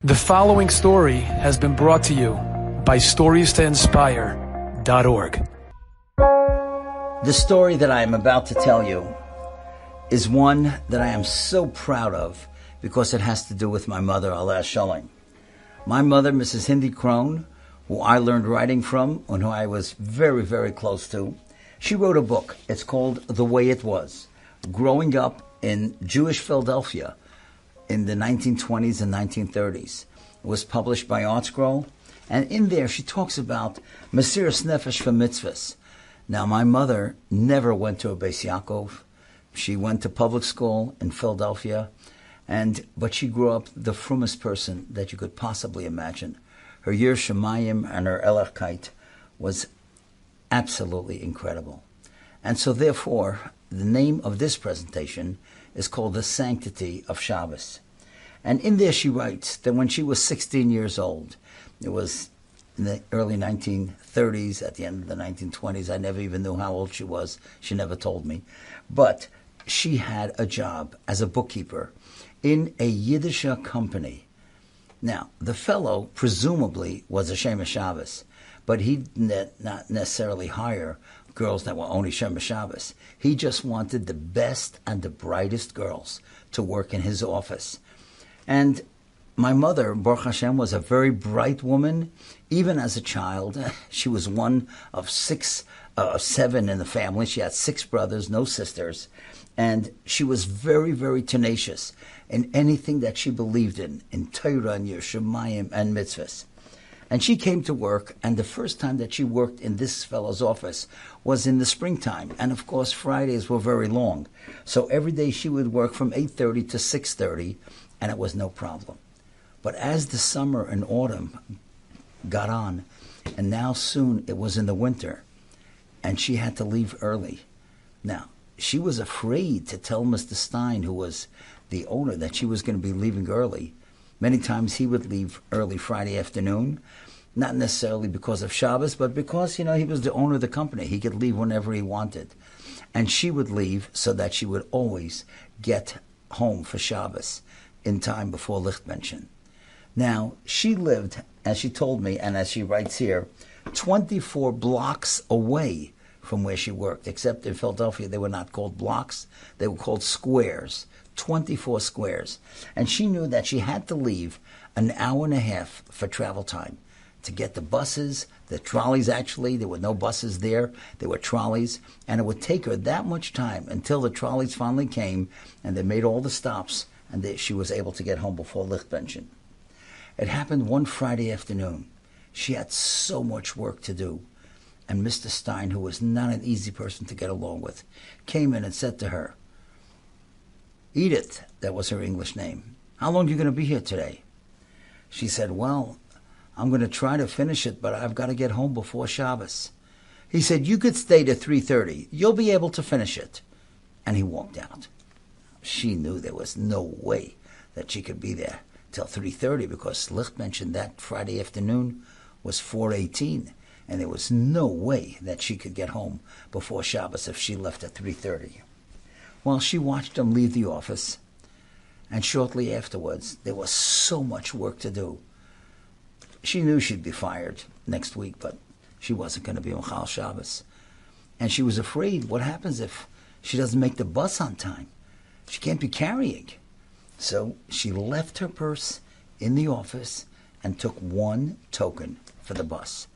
The following story has been brought to you by StoriesToInspire.org. The story that I am about to tell you is one that I am so proud of because it has to do with my mother, Aleh Shalom. My mother, Mrs. Hindi Krohn, who I learned writing from and who I was very, very close to, she wrote a book. It's called The Way It Was, growing up in Jewish Philadelphia in the 1920s and 1930s. It was published by ArtScroll, and in there she talks about Mesirat Nefesh for mitzvahs. Now, my mother never went to a Beis Yaakov. She went to public school in Philadelphia, but she grew up the frummest person that you could possibly imagine. Her Yir Shemayim and her Elachkeit was absolutely incredible. And so therefore, the name of this presentation is called The Sanctity of Shabbos. And in there she writes that when she was 16 years old, it was in the early 1930s, at the end of the 1920s, I never even knew how old she was. She never told me. But she had a job as a bookkeeper in a Yiddish company. Now, the fellow presumably was a Shemesh Shabbos, but he did not necessarily hire girls that were only Shemesh Shabbos. He just wanted the best and the brightest girls to work in his office. And my mother, Baruch Hashem, was a very bright woman. Even as a child, she was one of seven in the family. She had 6 brothers, no sisters. And she was very, very tenacious in anything that she believed in Torah and Yir Shemayim and mitzvahs. And she came to work, and the first time that she worked in this fellow's office was in the springtime. And of course, Fridays were very long. So every day she would work from 8:30 to 6:30, and it was no problem. But as the summer and autumn got on, and now soon it was in the winter, and she had to leave early. Now, she was afraid to tell Mr. Stein, who was the owner, that she was going to be leaving early. Many times he would leave early Friday afternoon, not necessarily because of Shabbos, but because, he was the owner of the company. He could leave whenever he wanted. And she would leave so that she would always get home for Shabbos in time before Lichtmenschen. Now, she lived, as she told me, and as she writes here, 24 blocks away from where she worked, except in Philadelphia they were not called blocks, they were called squares. 24 squares. And she knew that she had to leave an hour and a half for travel time to get the buses, the trolleys actually. There were no buses there. There were trolleys. And it would take her that much time until the trolleys finally came and they made all the stops and she was able to get home before Lichtbenchen. It happened one Friday afternoon. She had so much work to do. And Mr. Stein, who was not an easy person to get along with, came in and said to her, "Edith," that was her English name, "how long are you going to be here today?" She said, "Well, I'm going to try to finish it, but I've got to get home before Shabbos." He said, "You could stay to 3:30. You'll be able to finish it." And he walked out. She knew there was no way that she could be there till 3:30 because Lichtmenschen that Friday afternoon was 4:18, and there was no way that she could get home before Shabbos if she left at 3:30. Well, she watched him leave the office, and shortly afterwards, there was so much work to do. She knew she'd be fired next week, but she wasn't going to be on Chal Shabbos. And she was afraid, what happens if she doesn't make the bus on time? She can't be carrying. So she left her purse in the office and took one token for the bus.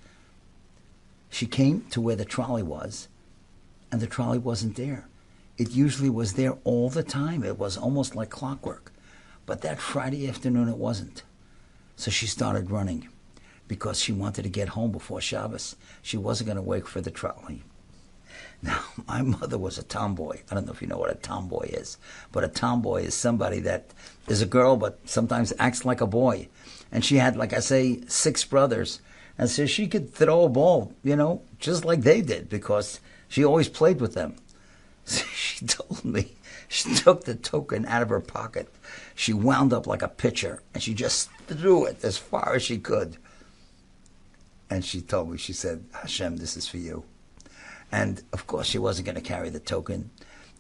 She came to where the trolley was, and the trolley wasn't there. It usually was there all the time. It was almost like clockwork. But that Friday afternoon it wasn't. So she started running because she wanted to get home before Shabbos. She wasn't going to wait for the trolley. Now, my mother was a tomboy. I don't know if you know what a tomboy is, but a tomboy is somebody that is a girl but sometimes acts like a boy. And she had, like I say, 6 brothers. And so she could throw a ball, just like they did because she always played with them. She told me she took the token out of her pocket. She wound up like a pitcher, and she just threw it as far as she could. And she told me, she said, "Hashem, this is for you." And, of course, she wasn't going to carry the token.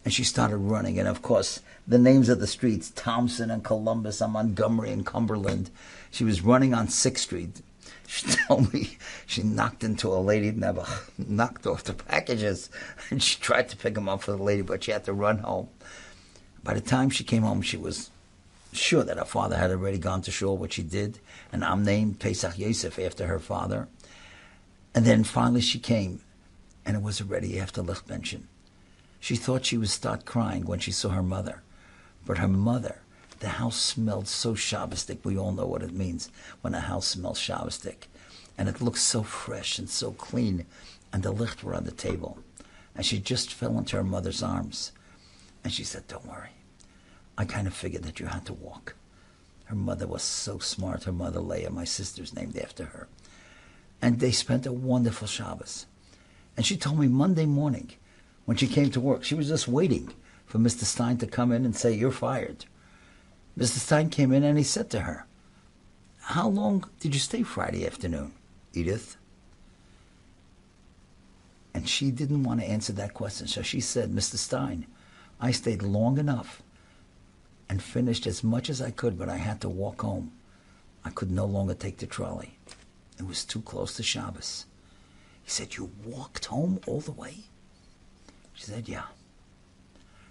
And she started running. And of course, the names of the streets, Thompson and Columbus and Montgomery and Cumberland. She was running on 6th Street. She told me she knocked into a lady, never knocked off the packages. And she tried to pick them up for the lady, but she had to run home. By the time she came home, she was sure that her father had already gone to shul, which he did. And I'm named Paysach Yosef after her father. And then finally she came, and it was already after Lichtbenchen. She thought she would start crying when she saw her mother. But her mother, the house smelled so Shabbosdik. We all know what it means when a house smells Shabbosdik. And it looked so fresh and so clean. And the licht were on the table. And she just fell into her mother's arms. And she said, "Don't worry. I kind of figured that you had to walk." Her mother was so smart. Her mother, Leah, my sister's named after her. And they spent a wonderful Shabbos. And she told me Monday morning, when she came to work, she was just waiting for Mr. Stein to come in and say, "You're fired." Mr. Stein came in and he said to her, "How long did you stay Friday afternoon, Edith?" And she didn't want to answer that question. So she said, "Mr. Stein, I stayed long enough and finished as much as I could, but I had to walk home. I could no longer take the trolley. It was too close to Shabbos." He said, "You walked home all the way?" She said, "Yeah."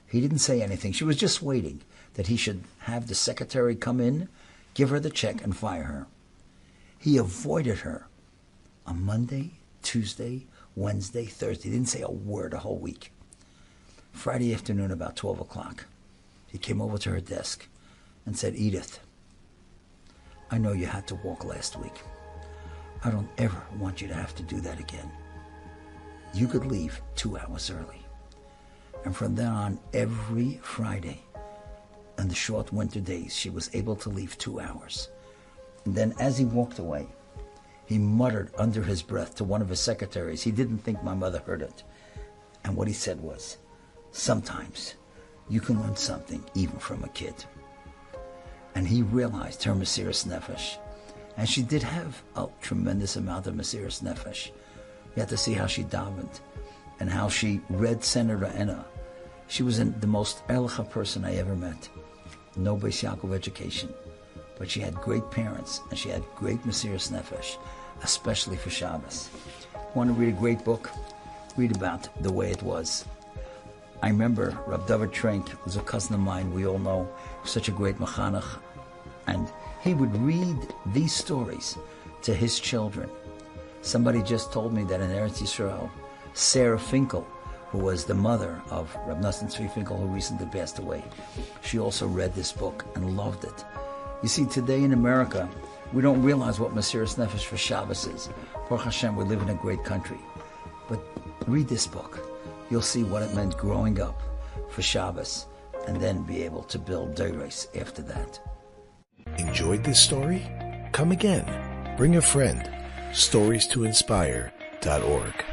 He didn't say anything. She was just waiting that he should have the secretary come in, give her the check, and fire her. He avoided her on Monday, Tuesday, Wednesday, Thursday. He didn't say a word a whole week. Friday afternoon, about 12 o'clock, he came over to her desk and said, "Edith, I know you had to walk last week. I don't ever want you to have to do that again. You could leave 2 hours early." And from then on, every Friday, in the short winter days, she was able to leave 2 hours. And then as he walked away, he muttered under his breath to one of his secretaries. He didn't think my mother heard it. And what he said was, "Sometimes you can learn something even from a kid." And he realized her Mesirat Nefesh. And she did have a tremendous amount of Mesirat Nefesh. You had to see how she davened and how she read Senator Enna. She was the most erlicha person I ever met. No Beis Yaakov education. But she had great parents and she had great Mesirat Nefesh, especially for Shabbos. Want to read a great book? Read about the way it was. I remember Rabbi David Trenk was a cousin of mine, we all know, such a great mechanech. And he would read these stories to his children. Somebody just told me that in Eretz Yisrael, Sarah Finkel, who was the mother of Rabbi Nosson Tzvi Finkel, who recently passed away, she also read this book and loved it. You see, today in America, we don't realize what Mesirat Nefesh for Shabbos is. Baruch Hashem, we live in a great country. But read this book. You'll see what it meant growing up for Shabbos and then be able to build deiros after that. Enjoyed this story? Come again. Bring a friend. StoriesToInspire.org